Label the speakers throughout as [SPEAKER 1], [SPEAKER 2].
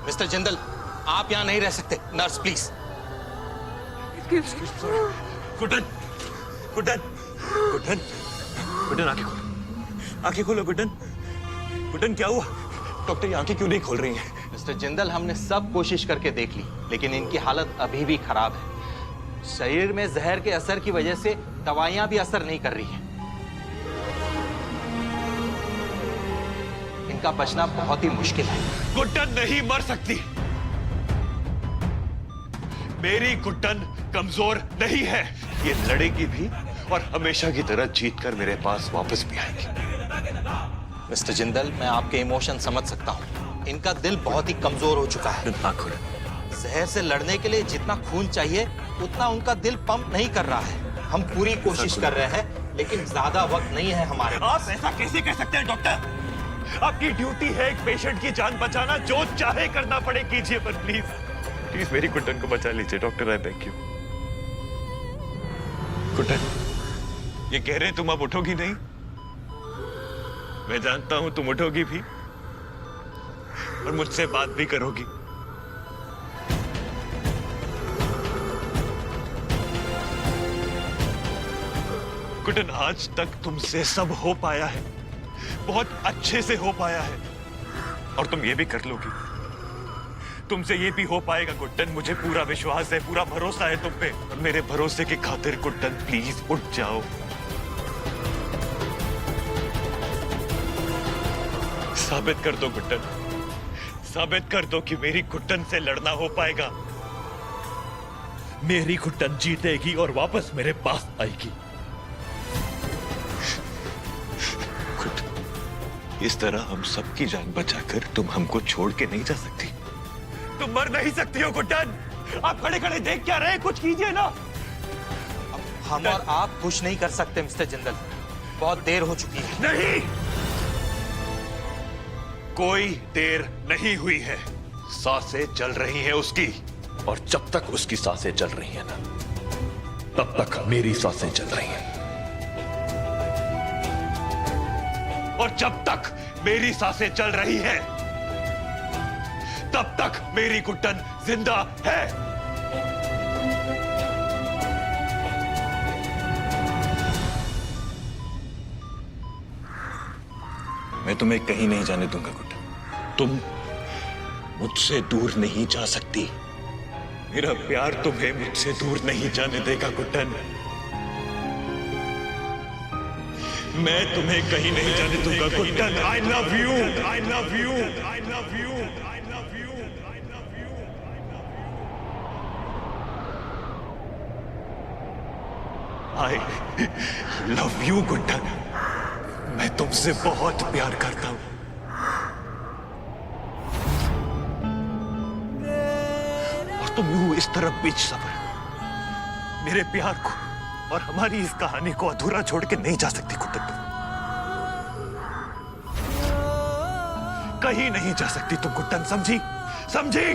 [SPEAKER 1] Mister Jindal, आप यहाँ नहीं रह सकते। Nurse please.
[SPEAKER 2] गुड्डन, गुड्डन, गुड्डन, गुड्डन आंखें खोलो, आंखें खोलो गुड्डन। गुड्डन क्या हुआ? डॉक्टर ये आंखें क्यों नहीं खोल रही हैं?
[SPEAKER 1] मिस्टर जिंदल, हमने सब कोशिश करके देख ली, लेकिन इनकी हालत अभी भी खराब है। शरीर में जहर के असर की वजह से दवाइयां भी असर नहीं कर रही हैं। इनका बचना बहुत ही मुश्किल है।
[SPEAKER 2] गुड्डन नहीं मर सकती। मेरी गुड्डन कमजोर नहीं है। ये लड़ेगी भी और हमेशा की तरह जीतकर मेरे पास वापस भी आएगी।
[SPEAKER 1] मिस्टर जिंदल, मैं आपके इमोशन समझ सकता हूँ। इनका दिल बहुत ही कमजोर हो चुका है। जहर से लड़ने के लिए जितना खून चाहिए उतना उनका दिल पंप नहीं कर रहा है। हम पूरी कोशिश कर रहे हैं, लेकिन ज्यादा वक्त नहीं है हमारे पास।
[SPEAKER 2] आप ऐसा कैसे कह सकते हैं डॉक्टर? आपकी ड्यूटी है एक पेशेंट की जान बचाना। जो चाहे करना पड़े कीजिए, पर प्लीज प्लीज मेरी गुड्डन को बचा लीजिए doctor. I beg you. Guddan, ये कह रहे हैं तुम अब उठोगी नहीं। मैं जानता हूं तुम उठोगी भी और मुझसे बात भी करोगी। गुड्डन, आज तक तुमसे सब हो पाया है, बहुत अच्छे से हो पाया है, और तुम ये भी कर लोगी। तुमसे ये भी हो पाएगा गुड्डन। मुझे पूरा विश्वास है, पूरा भरोसा है तुम पे। और मेरे भरोसे की खातिर गुड्डन प्लीज उठ जाओ। साबित कर दो गुड्डन, साबित कर दो कि मेरी गुड्डन से लड़ना हो पाएगा। मेरी गुड्डन जीतेगी और वापस मेरे पास आएगी। इस तरह हम सबकी जान बचाकर तुम हमको छोड़ के नहीं जा सकती। तुम मर नहीं सकती हो गुड्डन। आप खड़े खड़े देख क्या रहे? कुछ कीजिए ना।
[SPEAKER 1] हम और आप कुछ नहीं कर सकते मिस्टर जिंदल, बहुत देर हो चुकी है।
[SPEAKER 2] नहीं, कोई देर नहीं हुई है। सांसें चल रही हैं उसकी, और जब तक उसकी सांसें चल रही हैं ना, तब तक मेरी सांसें चल रही हैं। और जब तक मेरी सांसें चल रही हैं, तब तक मेरी गुड्डन जिंदा है। मैं तुम्हें कहीं नहीं जाने दूंगा गुड्डन। तुम मुझसे दूर नहीं जा सकती। मेरा प्यार तुम्हें मुझसे दूर नहीं जाने देगा गुड्डन। मैं तुम्हें कहीं नहीं जाने दूंगा Guddan. I love you, I love you, I love you, I love you, I love you. I love you Guddan. मैं तुमसे बहुत प्यार करता हूं। और तुम यूं इस तरफ बीच सफर मेरे प्यार को और हमारी इस कहानी को अधूरा छोड़ के नहीं जा सकती गुड्डन। तुम कहीं नहीं जा सकती तुम गुड्डन, समझी? समझी?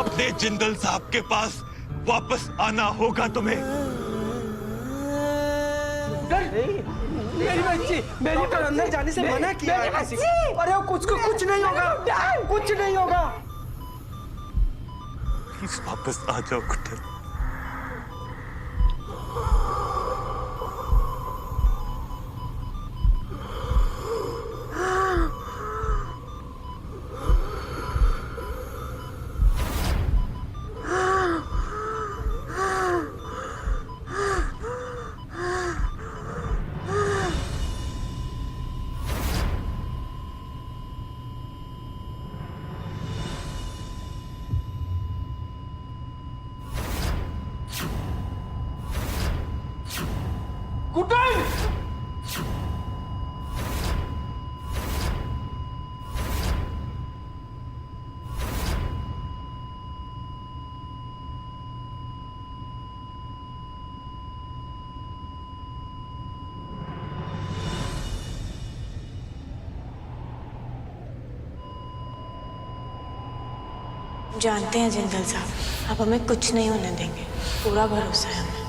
[SPEAKER 2] अपने जिंदल साहब के पास वापस आना होगा तुम्हें।
[SPEAKER 3] मेरी बच्ची, मेरी तो अंदर जाने से मना किया है किसी को। अरे कुछ नहीं होगा, कुछ नहीं होगा।
[SPEAKER 2] प्लीज वापस आ जाओ गुड्डन।
[SPEAKER 4] जानते हैं जिंदल साहब, आप हमें कुछ नहीं होने देंगे, पूरा भरोसा है हमें।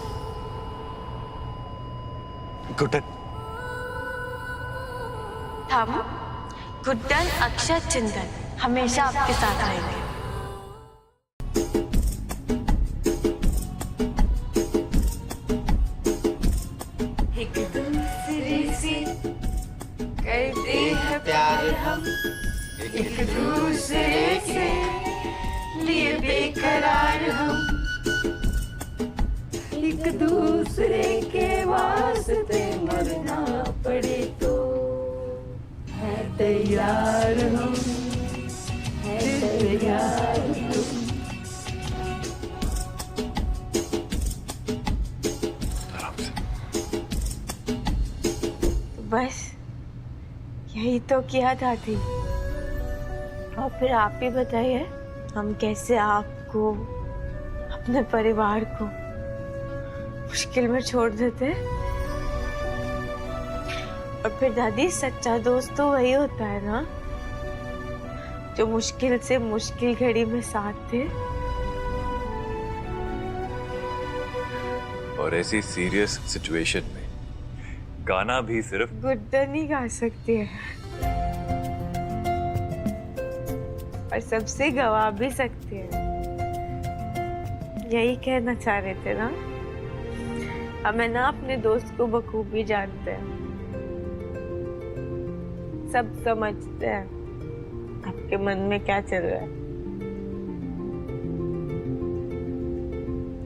[SPEAKER 2] गुड्डन,
[SPEAKER 4] हम गुड्डन अक्षत जिंदल हमेशा आपके साथ रहेंगे। एक दूसरे से करते हैं प्यार हम, एक दूसरे के लिए बेकरार हम, एक दूसरे के वास्ते मरना पड़े तो है तैयार हम, है तैयार हम।
[SPEAKER 2] आराम से।
[SPEAKER 4] बस यही तो किया था थी। और फिर आप ही बताइए हम कैसे आपको, अपने परिवार को मुश्किल में छोड़ देते। और फिर दादी, सच्चा दोस्त तो वही होता है ना जो मुश्किल से मुश्किल घड़ी में साथ दे।
[SPEAKER 2] और ऐसी सीरियस सिचुएशन में गाना भी सिर्फ
[SPEAKER 4] गुड्डन ही गा सकती है, और सबसे गवा भी सकती है। यही कहना चाह रहे थे ना? हमें ना अपने दोस्त को बखूबी जानते हैं, सब समझते हैं आपके मन में क्या चल रहा है।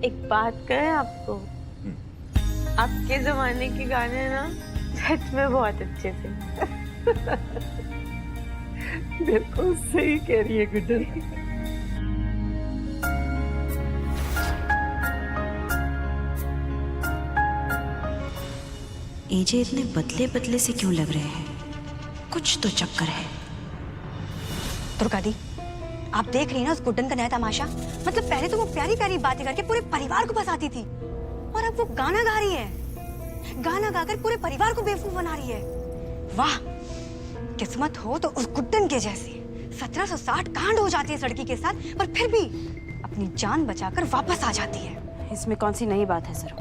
[SPEAKER 4] एक बात कहें आपको, आपके जमाने के गाने ना सच में बहुत अच्छे थे। बिल्कुल सही कह रही है गुड्डन।
[SPEAKER 5] एजे इतने बदले बदले से क्यों लग रहे हैं? कुछ तो चक्कर है।
[SPEAKER 6] दुर्गा दी, आप देख रही हैं ना उस गुड्डन का नया तमाशा। मतलब पहले तो वो प्यारी प्यारी बातें करके पूरे परिवार को फंसाती थी, और अब वो गाना गा रही है। गाना गाकर पूरे परिवार को बेवकूफ बना रही है। वाह, किस्मत हो तो उस गुड्डन के जैसी। 1760 कांड हो जाती है इस लड़की के साथ, पर फिर भी अपनी जान बचाकर वापस आ जाती है।
[SPEAKER 5] इसमें कौन सी नई बात है सर?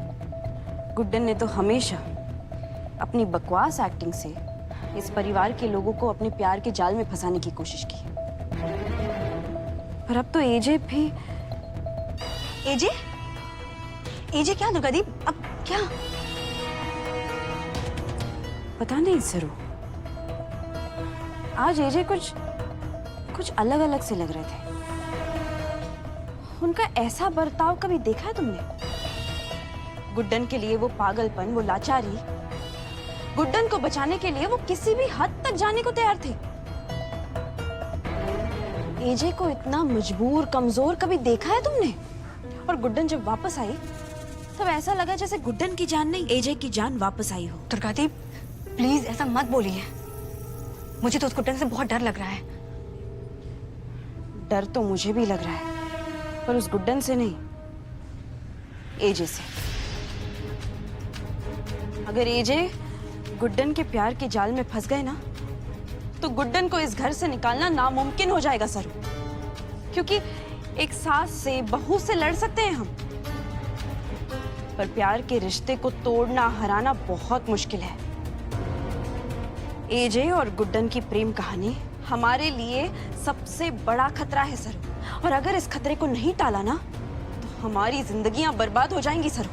[SPEAKER 5] गुड्डन ने तो हमेशा अपनी बकवास एक्टिंग से इस परिवार के लोगों को अपने प्यार के जाल में फंसाने की कोशिश की। पर अब तो एजे भी।
[SPEAKER 6] एजे? एजे क्या दुर्गा दी? अब क्या?
[SPEAKER 5] पता नहीं सरू, आज एजे कुछ अलग अलग से लग रहे थे। उनका ऐसा बर्ताव कभी देखा है तुमने? गुड्डन के लिए वो पागलपन, वो लाचारी, गुड्डन को बचाने के लिए वो किसी भी हद तक जाने को तैयार थे। एजे को इतना मजबूर, कमजोर कभी देखा है तुमने? और गुड्डन जब वापस आई तब ऐसा लगा जैसे गुड्डन की जान नहीं, एजे की जान वापस आई हो।
[SPEAKER 6] दुर्गा दी, प्लीज ऐसा मत बोलिए। मुझे तो उस गुड्डन से बहुत डर लग रहा है।
[SPEAKER 5] डर तो मुझे भी लग रहा है, पर उस गुड्डन से नहीं, एजे से। अगर एजे गुड्डन के प्यार के जाल में फंस गए ना, तो गुड्डन को इस घर से निकालना नामुमकिन हो जाएगा सर। क्योंकि एक सास से, बहू से लड़ सकते हैं हम, पर प्यार के रिश्ते को तोड़ना, हराना बहुत मुश्किल है। एजे और गुड्डन की प्रेम कहानी हमारे लिए सबसे बड़ा खतरा है सर। और अगर इस खतरे को नहीं टाला ना, तो हमारी जिंदगियां बर्बाद हो जाएंगी सर।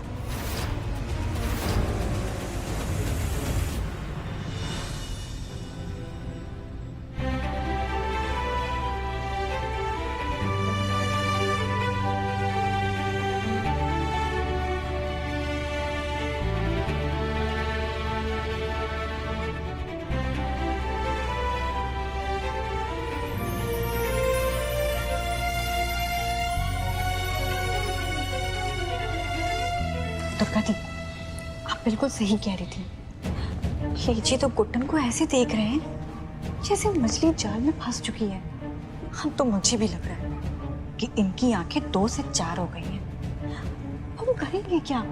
[SPEAKER 6] दुर्गा दी, आप बिल्कुल सही कह रही थी। लीजिए तो गुड्डन को ऐसे देख रहे हैं जैसे मछली जाल में फंस चुकी है। हम तो मुझे भी लग रहा है कि इनकी आंखें 2 से 4 हो गई हैं। हम करेंगे क्या?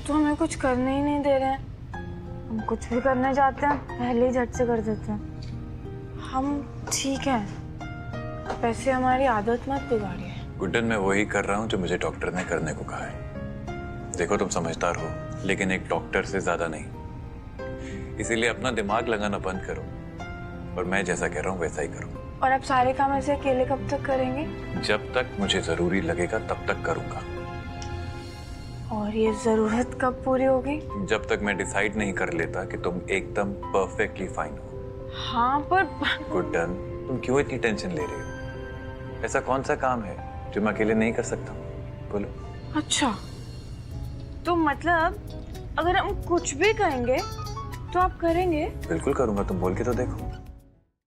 [SPEAKER 4] तो हमें कुछ करने ही नहीं दे रहे हैं। हम कुछ भी करने जाते हैं पहले ही झट से कर देते हैं। हम ठीक है, वैसे हमारी आदत मत बिगाड़िए।
[SPEAKER 2] गुड्डन, मैं वही कर रहा हूँ जो मुझे डॉक्टर ने करने को कहा है। देखो तुम समझदार हो, लेकिन एक डॉक्टर से ज्यादा नहीं। इसीलिए अपना दिमाग लगाना बंद करो और मैं जैसा कह रहा हूँ वैसा ही करो।
[SPEAKER 4] और आप सारे काम ऐसे अकेले कब तक करेंगे?
[SPEAKER 2] जब तक मुझे जरूरी लगेगा तब तक करूंगा।
[SPEAKER 4] और ये जरूरत कब पूरी होगी?
[SPEAKER 2] जब तक मैं डिसाइड नहीं कर लेता कि तुम एकदम परफेक्टली फाइन हो।
[SPEAKER 4] हाँ पर
[SPEAKER 2] गुड्डन, तुम क्यों इतनी टेंशन ले रही हो? ऐसा कौन सा काम है जो मैं अकेले नहीं कर सकता? बोलो।
[SPEAKER 4] अच्छा, तो मतलब अगर हम कुछ भी कहेंगे तो आप करेंगे?
[SPEAKER 2] बिल्कुल करूंगा, तुम बोल के तो देखो।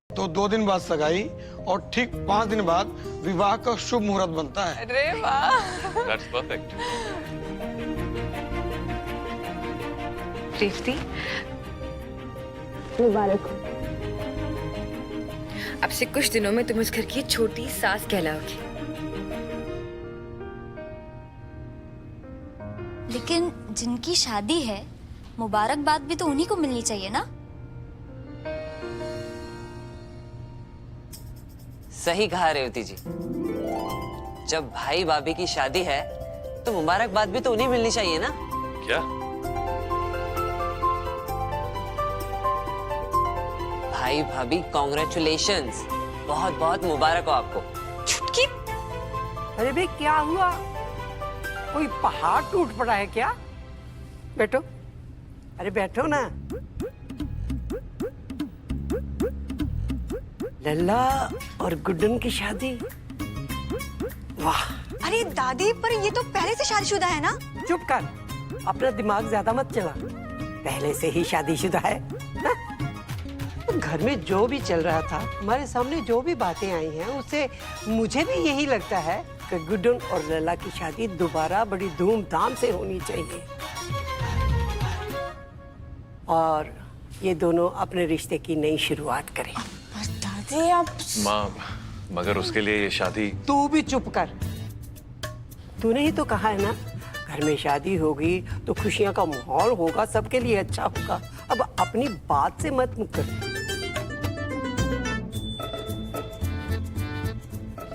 [SPEAKER 3] तो 2 दिन बाद सगाई और ठीक 5 दिन बाद विवाह का शुभ मुहूर्त बनता है।
[SPEAKER 4] अरे वाह,
[SPEAKER 2] That's perfect.
[SPEAKER 7] रेवती, मुबारक हो। अब से कुछ दिनों में तुम इस घर की छोटी सास कहलाओगी।
[SPEAKER 8] लेकिन जिनकी शादी है, मुबारकबाद भी तो उन्हीं को मिलनी चाहिए ना?
[SPEAKER 9] सही कहा रेवती जी। जब भाई भाभी की शादी है तो मुबारकबाद भी तो उन्हें मिलनी चाहिए ना।
[SPEAKER 2] क्या?
[SPEAKER 9] भाई भाभी कॉन्ग्रेचुलेशंस, बहुत बहुत मुबारक हो आपको।
[SPEAKER 7] छुटकी,
[SPEAKER 10] अरे भाई क्या हुआ? कोई पहाड़ टूट पड़ा है क्या? बैठो, अरे बैठो ना। लल्ला और गुड्डन की शादी, वाह।
[SPEAKER 6] अरे दादी, पर ये तो पहले से शादीशुदा है ना?
[SPEAKER 10] चुप कर, अपना दिमाग ज्यादा मत चला। पहले से ही शादीशुदा है ना? तो घर में जो भी चल रहा था, हमारे सामने जो भी बातें आई हैं, उससे मुझे भी यही लगता है कि गुड्डन और लल्ला की शादी दोबारा बड़ी धूमधाम से होनी चाहिए और ये दोनों अपने रिश्ते की नई शुरुआत करें।
[SPEAKER 4] दादी आप
[SPEAKER 2] माँ, मगर उसके लिए ये शादी।
[SPEAKER 10] तू भी चुप कर। तूने ही तो कहा है ना, घर में शादी होगी तो खुशियां का माहौल होगा, सबके लिए अच्छा होगा। अब अपनी बात से मत मुकर।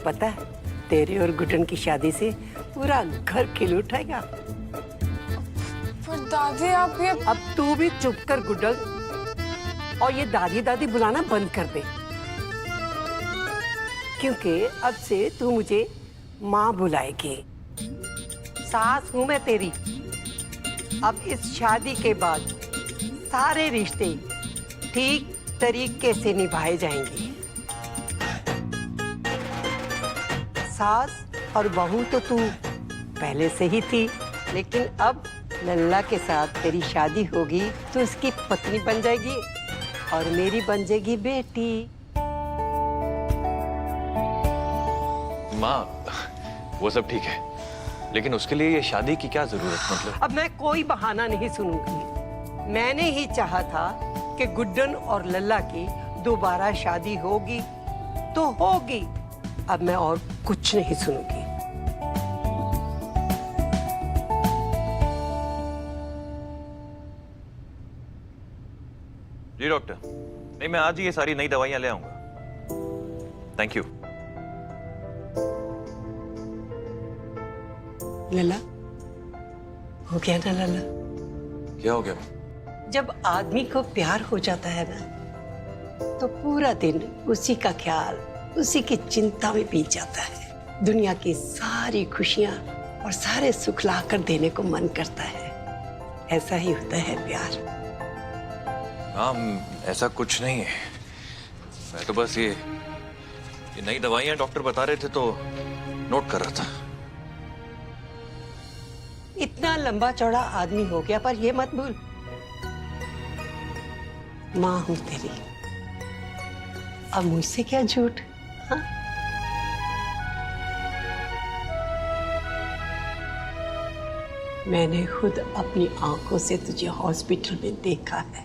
[SPEAKER 10] पता है, तेरे और गुड्डन की शादी से पूरा घर खिल उठेगा।
[SPEAKER 4] पर दादी आप ये
[SPEAKER 10] अब तू भी चुप कर गुड्डन, और ये दादी दादी बुलाना बंद कर दे, क्योंकि अब से तू मुझे माँ बुलाएगी। सास हूं मैं तेरी। अब इस शादी के बाद सारे रिश्ते ठीक तरीके से निभाए जाएंगे। सास और बहू तो तू पहले से ही थी, लेकिन अब लल्ला के साथ तेरी शादी होगी तो उसकी पत्नी बन जाएगी और मेरी बन जाएगी बेटी।
[SPEAKER 2] माँ, वो सब ठीक है, लेकिन उसके लिए ये शादी की क्या जरूरत? मतलब
[SPEAKER 10] अब मैं कोई बहाना नहीं सुनूंगी। मैंने ही चाहा था कि गुड्डन और लल्ला की दोबारा शादी होगी तो होगी। अब मैं और कुछ नहीं सुनूंगी।
[SPEAKER 2] जी डॉक्टर, नहीं मैं आज ही ये सारी नई दवाइयां ले आऊंगा। Thank you.
[SPEAKER 10] लल्ला, हो गया ना लल्ला?
[SPEAKER 2] क्या हो गया?
[SPEAKER 10] जब आदमी को प्यार हो जाता है ना, तो पूरा दिन उसी का ख्याल, उसी की चिंता में बीत जाता है। दुनिया की सारी खुशियां और सारे सुख ला कर देने को मन करता है। ऐसा ही होता है प्यार।
[SPEAKER 2] हाँ, ऐसा कुछ नहीं है। मैं तो बस ये नई दवाइयां डॉक्टर बता रहे थे तो नोट कर रहा था।
[SPEAKER 10] इतना लंबा चौड़ा आदमी हो गया, पर ये मत भूल, माँ हूं तेरी। अब मुझसे क्या झूठ? हाँ? मैंने खुद अपनी आंखों से तुझे हॉस्पिटल में देखा है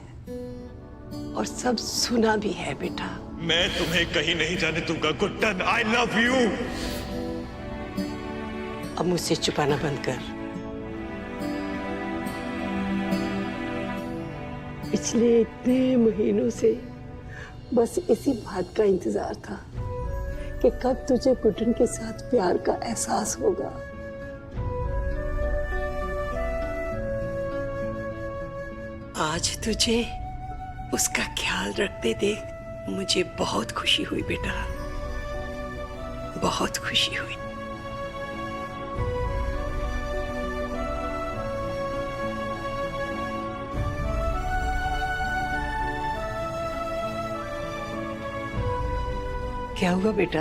[SPEAKER 10] और सब सुना भी है बेटा।
[SPEAKER 2] मैं तुम्हें कहीं नहीं जाने दूंगा गुड्डन। I love you.
[SPEAKER 10] अब मुझसे छुपाना बंद कर। पिछले इतने महीनों से बस इसी बात का इंतजार था कि कब तुझे गुड्डन के साथ प्यार का एहसास होगा। आज तुझे उसका ख्याल रखते देख मुझे बहुत खुशी हुई बेटा, बहुत खुशी हुई। क्या हुआ बेटा,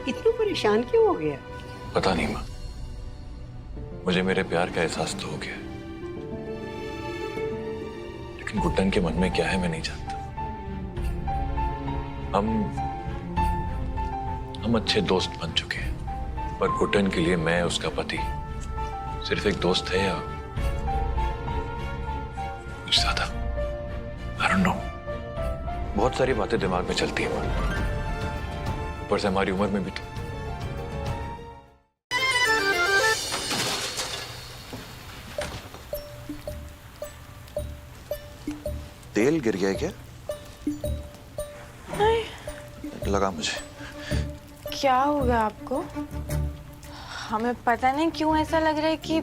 [SPEAKER 10] इतना परेशान क्यों हो गया?
[SPEAKER 2] पता नहीं माँ, मुझे मेरे प्यार का एहसास तो हो गया, लेकिन गुड्डन के मन में क्या है मैं नहीं जानता। हम अच्छे दोस्त बन चुके हैं, पर गुड्डन के लिए मैं उसका पति सिर्फ एक दोस्त है या कुछ ज्यादा? I don't know. बहुत सारी बातें दिमाग में चलती हैं माँ, ऊपर से हमारी उम्र में भी तो।
[SPEAKER 11] तेल गिर गया क्या?
[SPEAKER 4] नहीं।
[SPEAKER 11] लगा मुझे।
[SPEAKER 4] क्या हो गया आपको? हमें पता नहीं क्यों ऐसा लग रहा है कि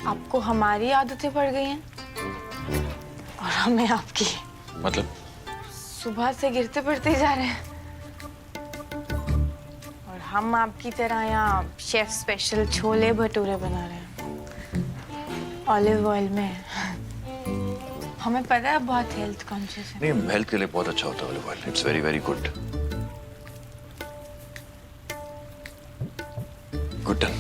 [SPEAKER 4] आपको हमारी आदतें पड़ गई हैं और हमें आपकी।
[SPEAKER 2] मतलब?
[SPEAKER 4] सुबह से गिरते पड़ते जा रहे हैं और हम आपकी तरह यहाँ शेफ स्पेशल छोले भटूरे बना रहे हैं ऑलिव ऑयल में। हमें पता है बहुत हेल्थ कॉन्शियस है।
[SPEAKER 2] नहीं, हेल्थ के लिए बहुत अच्छा होता है olive oil. It's very very good. Guddan,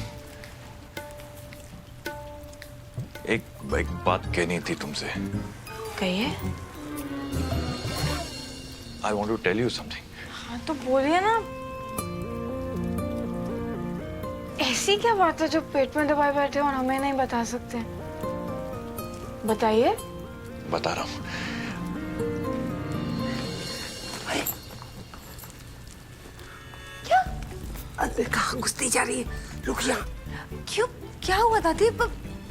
[SPEAKER 2] एक बात कहनी थी तुमसे।
[SPEAKER 4] कहिए।
[SPEAKER 2] I want to tell you something.
[SPEAKER 4] हाँ तो बोलिए ना। ऐसी क्या बात है जो पेट में दबाए बैठे और हमें नहीं बता सकते? बताइए।
[SPEAKER 2] बता रहा हूँ।
[SPEAKER 10] क्या? अंदर कहाँ घुसती जा रही है? रुक जा।
[SPEAKER 6] क्यों, क्या हुआ दादी?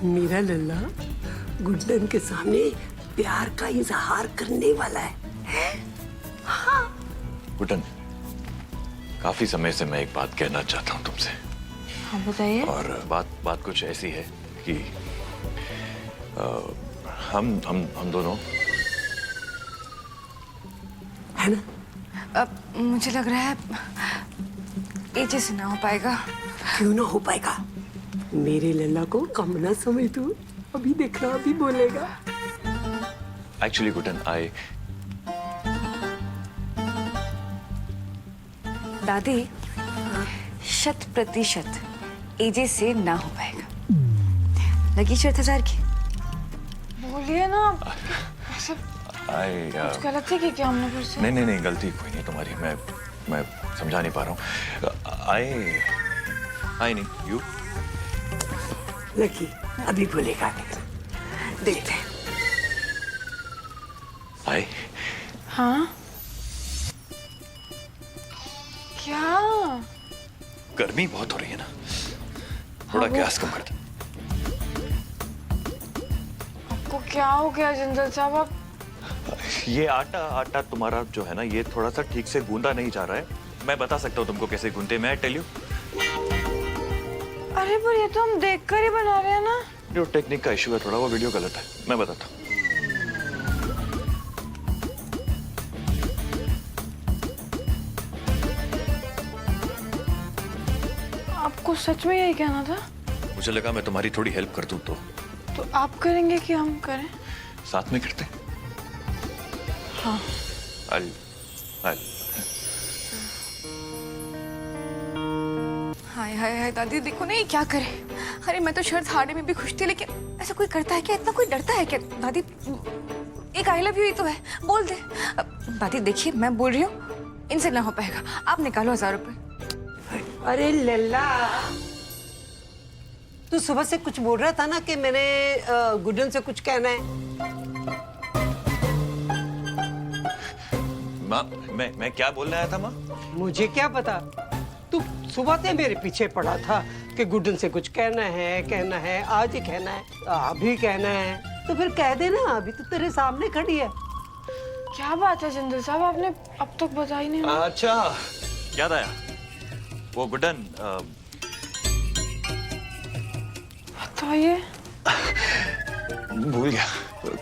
[SPEAKER 10] मेरा लल्ला गुड्डन के सामने प्यार का इजहार करने वाला है। हाँ।
[SPEAKER 2] गुड्डन, काफी समय से मैं एक बात कहना चाहता हूँ तुमसे।
[SPEAKER 4] हाँ बताइए।
[SPEAKER 2] और बात कुछ ऐसी है कि हम दोनों
[SPEAKER 10] है ना?
[SPEAKER 6] अब मुझे लग रहा है एजे से ना हो पाएगा।
[SPEAKER 10] क्यों ना हो पाएगा? मेरे लल्ला को कम ना समझ तू, अभी देखना अभी बोलेगा।
[SPEAKER 2] एक्चुअली गुड्डन,
[SPEAKER 6] दादी 100% एजे से ना हो पाएगा। लगी 4000 की।
[SPEAKER 4] बोलिए ना। ऐसे कुछ गलत है कि क्या हमने फिर से?
[SPEAKER 2] नहीं, गलती कोई नहीं तुम्हारी। मैं समझा नहीं पा रहा हूँ। आई नहीं यू।
[SPEAKER 10] लकी अभी बोलेगा, देखते हैं।
[SPEAKER 2] आई।
[SPEAKER 4] हाँ क्या?
[SPEAKER 2] गर्मी बहुत हो रही है ना, थोड़ा गैस कम कर दे।
[SPEAKER 4] आपको क्या हो गया जिंदल साहब? आप
[SPEAKER 2] ये आटा तुम्हारा जो है ना, ये थोड़ा सा ठीक से गूंदा नहीं जा रहा है। मैं बता सकता हूँ तुमको कैसे गूंदते। मैं टेल यू।
[SPEAKER 4] अरे पर ये तो हम देखकर ही बना रहे हैं ना।
[SPEAKER 2] जो टेक्निक का इशू है थोड़ा, वो वीडियो गलत है। मैं बताता हूँ।
[SPEAKER 4] आपको सच में यही कहना था?
[SPEAKER 2] मुझे लगा मैं तुम्हारी थोड़ी हेल्प कर दूँ
[SPEAKER 4] तो आप करेंगे कि हम करें?
[SPEAKER 2] साथ में करते।
[SPEAKER 4] हाँ।
[SPEAKER 6] हाय हाय हाय दादी, देखो ना ये क्या करे। अरे मैं तो शर्त हारने में भी खुश थी, लेकिन ऐसा कोई करता है क्या? इतना कोई डरता है क्या? दादी एक आई लव यू ही तो है, बोल दे। दादी देखिए, मैं बोल रही हूँ इनसे ना हो पाएगा। आप निकालो 1000 रुपए।
[SPEAKER 10] अरे लल्ला, तू सुबह से कुछ बोल रहा था ना कि मैंने गुड्डन से कुछ कहना है।
[SPEAKER 2] माँ, मैं क्या बोलने आया था माँ?
[SPEAKER 10] मुझे क्या पता, तू सुबह से मेरे पीछे पड़ा था कि गुड्डन से कुछ कहना है, आज ही कहना है, अभी कहना है। तो फिर कह देना, अभी तो तेरे सामने खड़ी है।
[SPEAKER 4] क्या बात है जिंदल साहब, आपने अब तक बताई नहीं।
[SPEAKER 2] अच्छा याद आया, वो गुड्डन
[SPEAKER 4] बताइए।
[SPEAKER 2] भूल गया,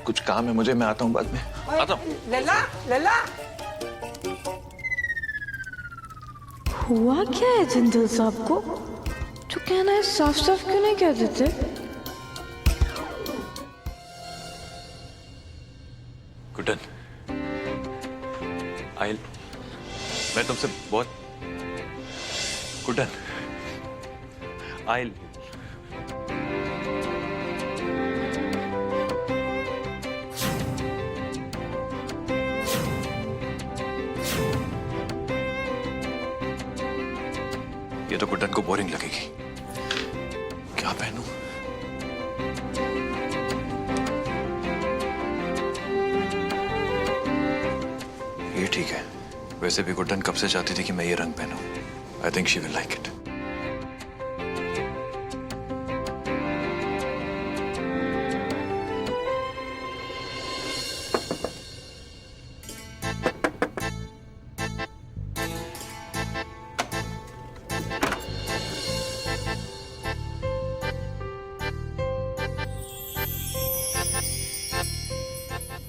[SPEAKER 2] कुछ काम है मुझे, मैं आता हूँ बाद में। आता हूँ।
[SPEAKER 10] लला लला,
[SPEAKER 4] हुआ क्या है जिंदल साहब को? जो कहना है साफ साफ क्यों नहीं कह देते?
[SPEAKER 2] गुड्डन, मैं तुमसे बहुत गुड्डन, ये तो गुड्डन को बोरिंग लगेगी। क्या पहनूं? ये ठीक है। वैसे भी गुड्डन कब से चाहती थी कि मैं ये रंग पहनूं। I think she will like it.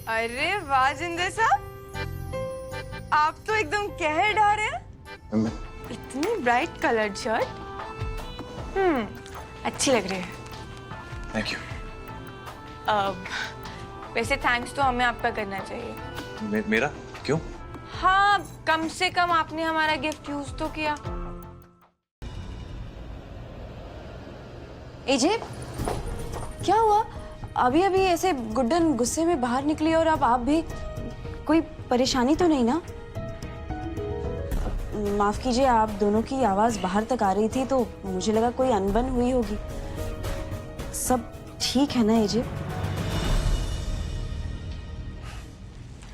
[SPEAKER 4] अरे वाह जिंदल साहब, आप तो एकदम कहर ढा रहे हैं। इतनी ब्राइट कलर्ड शर्ट, अच्छी लग रही है।
[SPEAKER 2] Thank you.
[SPEAKER 4] वैसे थैंक्स तो हमें आपका करना चाहिए।
[SPEAKER 2] मेरा क्यों?
[SPEAKER 4] हाँ, कम से कम आपने हमारा गिफ्ट यूज तो किया।
[SPEAKER 5] एजे, क्या हुआ? अभी अभी ऐसे गुड्डन गुस्से में बाहर निकली और अब आप भी, कोई परेशानी तो नहीं ना? माफ कीजिए, आप दोनों की आवाज बाहर तक आ रही थी तो मुझे लगा कोई अनबन हुई होगी। सब ठीक है ना एजे?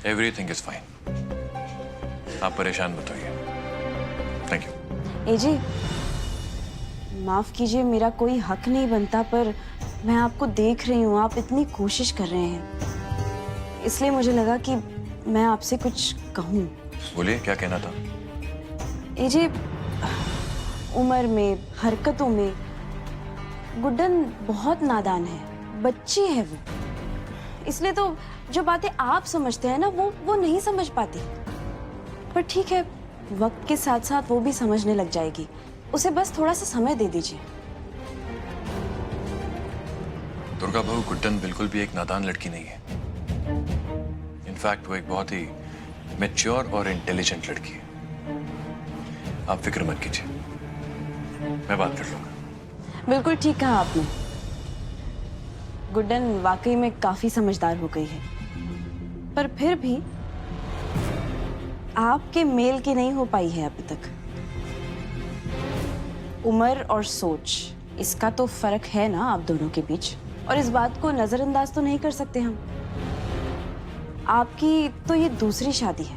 [SPEAKER 2] Everything is fine. आप परेशान मत होइए। Thank you.
[SPEAKER 5] एजे, माफ कीजिए, मेरा कोई हक नहीं बनता, पर मैं आपको देख रही हूँ, आप इतनी कोशिश कर रहे हैं, इसलिए मुझे लगा कि मैं आपसे कुछ कहूँ।
[SPEAKER 2] बोलिए, क्या कहना था?
[SPEAKER 5] एजे, उम्र में, हरकतों में गुड्डन बहुत नादान है, बच्ची है वो, इसलिए तो जो बातें आप समझते हैं ना वो नहीं समझ पाती। पर ठीक है, वक्त के साथ साथ वो भी समझने लग जाएगी, उसे बस थोड़ा सा समय दे दीजिए।
[SPEAKER 2] दुर्गा बहू, गुड्डन बिल्कुल भी एक नादान लड़की नहीं है। इनफैक्ट वो एक बहुत ही मैच्योर और इंटेलिजेंट लड़की है। आप फिक्र मत कीजिए, मैं बात कर लूंगा।
[SPEAKER 5] बिल्कुल ठीक कहा आपने, गुड्डन वाकई में काफी समझदार हो गई है, पर फिर भी आपके मेल की नहीं हो पाई है अभी तक। उम्र और सोच, इसका तो फर्क है ना आप दोनों के बीच, और इस बात को नजरअंदाज तो नहीं कर सकते हम। आपकी तो ये दूसरी शादी है,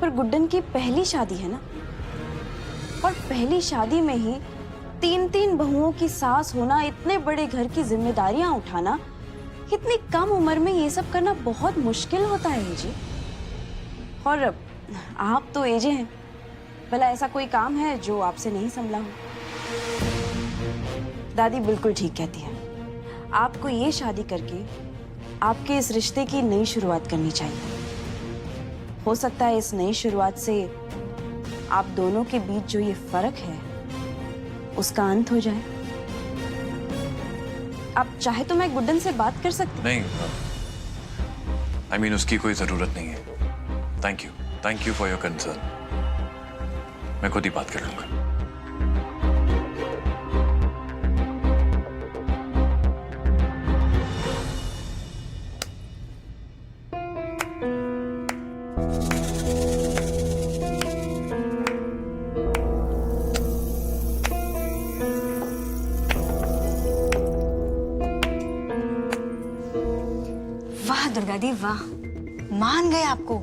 [SPEAKER 5] पर गुड्डन की पहली शादी है ना, और पहली शादी में ही 3-3 बहुओं की सास होना, इतने बड़े घर की जिम्मेदारियां उठाना, इतनी कम उम्र में ये सब करना बहुत मुश्किल होता है एजे। और आप तो एजे हैं, भला ऐसा कोई काम है जो आपसे नहीं संभला हो? दादी बिल्कुल ठीक कहती है, आपको ये शादी करके आपके इस रिश्ते की नई शुरुआत करनी चाहिए। हो सकता है इस नई शुरुआत से आप दोनों के बीच जो ये फर्क है उसका अंत हो जाए। आप चाहे तो मैं गुड्डन से बात कर सकती।
[SPEAKER 2] नहीं, I mean, उसकी कोई जरूरत नहीं है। Thank you for your concern. मैं खुद ही बात कर लूंगा।
[SPEAKER 6] वाह दुर्गा दी वाह, मान गए आपको।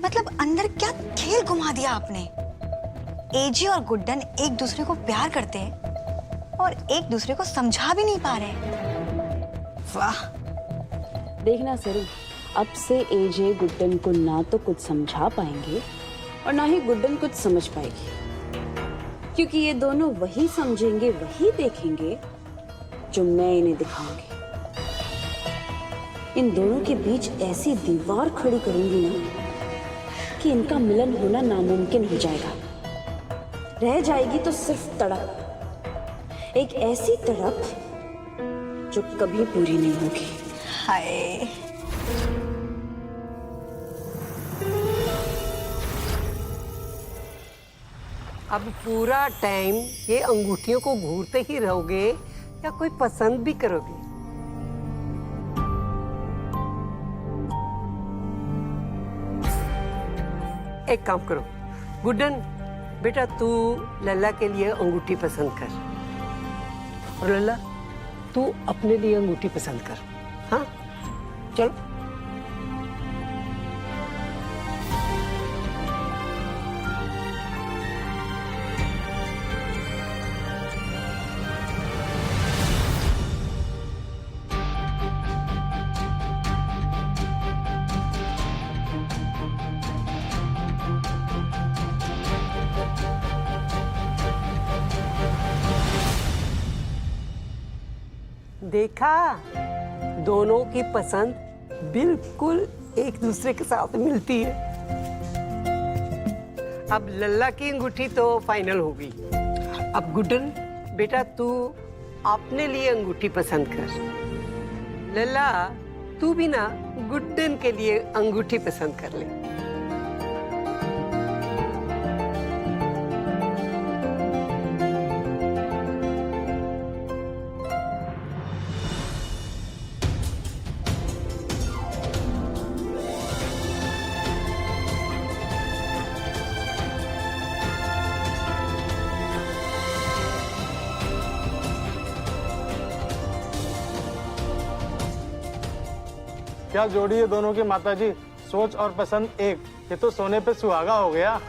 [SPEAKER 6] मतलब अंदर क्या खेल घुमा दिया आपने। एजी और गुड्डन एक दूसरे को प्यार करते हैं और एक दूसरे को समझा भी नहीं पा रहे। वाह,
[SPEAKER 5] देखना सरू, अब से एजे गुड्डन को ना तो कुछ समझा पाएंगे और ना ही गुड्डन कुछ समझ पाएगी, क्योंकि ये दोनों वही समझेंगे, वही देखेंगे जो मैं इन्हें दिखाऊंगी। इन दोनों के बीच ऐसी दीवार खड़ी करूंगी ना कि इनका मिलन होना नामुमकिन हो जाएगा। रह जाएगी तो सिर्फ तड़प, एक ऐसी तड़प जो कभी पूरी नहीं होगी।
[SPEAKER 6] हाय,
[SPEAKER 10] अब पूरा टाइम ये अंगूठियों को घूरते ही रहोगे या कोई पसंद भी करोगे? एक काम करो गुड्डन, बेटा तू लल्ला के लिए अंगूठी पसंद कर और लल्ला तू अपने लिए अंगूठी पसंद कर। हाँ चलो। देखा, दोनों की पसंद बिल्कुल एक दूसरे के साथ मिलती है। अब लल्ला की अंगूठी तो फाइनल होगी। अब गुड्डन बेटा तू अपने लिए अंगूठी पसंद कर। लल्ला तू भी ना गुड्डन के लिए अंगूठी पसंद कर ले।
[SPEAKER 3] क्या जोड़ी है दोनों की माताजी, सोच और पसंद एक। ये तो सोने पे सुहागा हो गया।